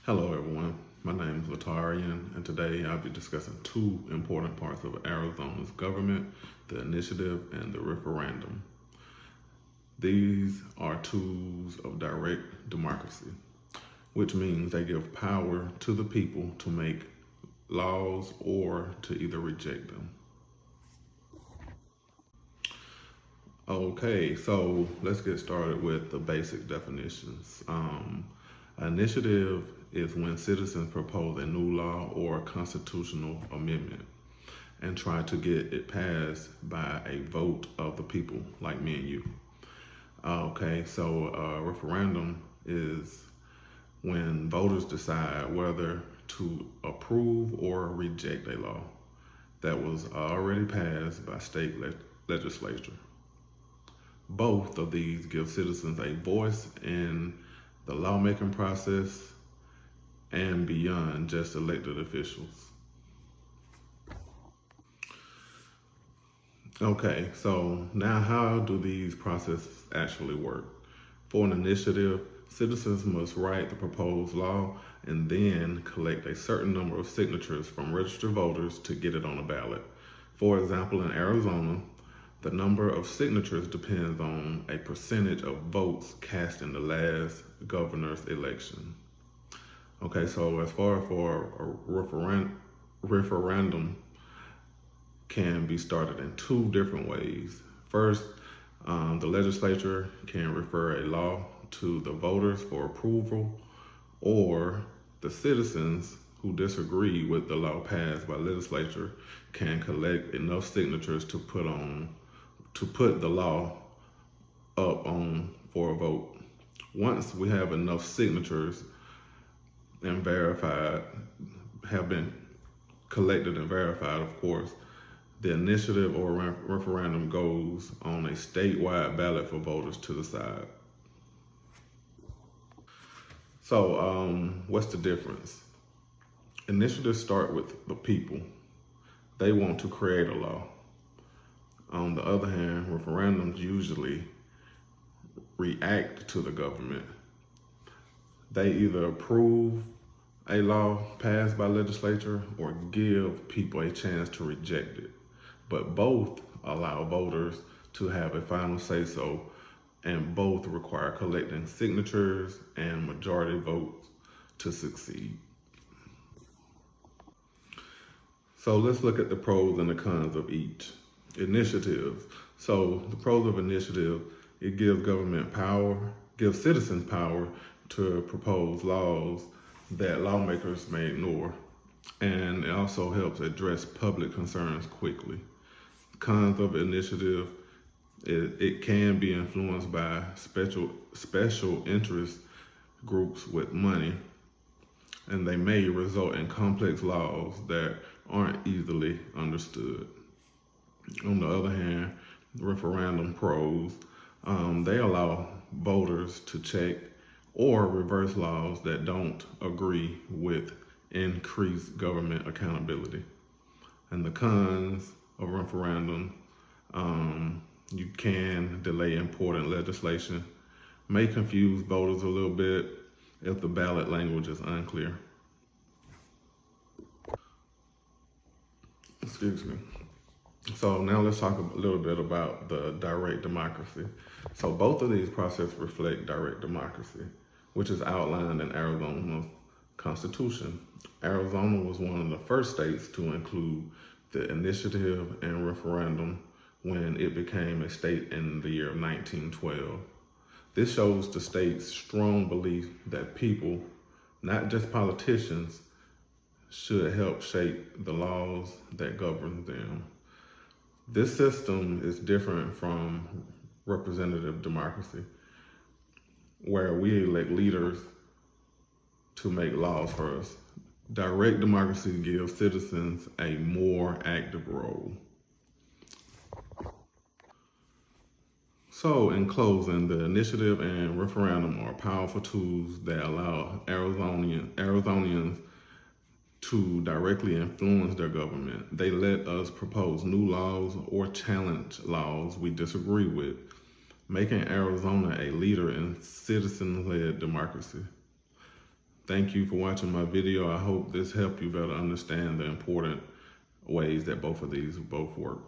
Hello, everyone. My name is Latarian, and today I'll be discussing two important parts of Arizona's government, the initiative and the referendum. These are tools of direct democracy, which means they give power to the people to make laws or to either reject them. Okay, so let's get started with the basic definitions. Initiative is when citizens propose a new law or a constitutional amendment and try to get it passed by a vote of the people, like me and you. Okay, so a referendum is when voters decide whether to approve or reject a law that was already passed by state legislature. Both of these give citizens a voice in the lawmaking process and beyond just elected officials. Okay, so now how do these processes actually work? For an initiative, citizens must write the proposed law and then collect a certain number of signatures from registered voters to get it on a ballot. For example, in Arizona, the number of signatures depends on a percentage of votes cast in the last governor's election. Okay, so as far for a referendum can be started in two different ways. First, the legislature can refer a law to the voters for approval, or the citizens who disagree with the law passed by legislature can collect enough signatures to put the law up on for a vote. Once we have enough signatures and have been collected and verified, of course, the initiative or referendum goes on a statewide ballot for voters to decide. So, what's the difference? Initiatives start with the people. They want to create a law. On the other hand, referendums usually react to the government. They either approve a law passed by legislature or give people a chance to reject it. But both allow voters to have a final say-so, and both require collecting signatures and majority votes to succeed. So let's look at the pros and the cons of each. Initiatives. So the pros of initiative, it gives gives citizens power to propose laws that lawmakers may ignore, and it also helps address public concerns quickly. Cons of initiative, it can be influenced by special interest groups with money, and they may result in complex laws that aren't easily understood. On the other hand, referendum pros, they allow voters to check or reverse laws that don't agree with increased government accountability. And the cons of referendum, you can delay important legislation, may confuse voters a little bit if the ballot language is unclear. Excuse me. So now let's talk a little bit about the direct democracy. So both of these processes reflect direct democracy, which is outlined in Arizona's Constitution. Arizona was one of the first states to include the initiative and referendum when it became a state in the year of 1912. This shows the state's strong belief that people, not just politicians, should help shape the laws that govern them. This system is different from representative democracy, where we elect leaders to make laws for us. Direct democracy gives citizens a more active role. So, in closing, the initiative and referendum are powerful tools that allow Arizonians to directly influence their government. They let us propose new laws or challenge laws we disagree with, making Arizona a leader in citizen-led democracy. Thank you for watching my video. I hope this helped you better understand the important ways that both of these work.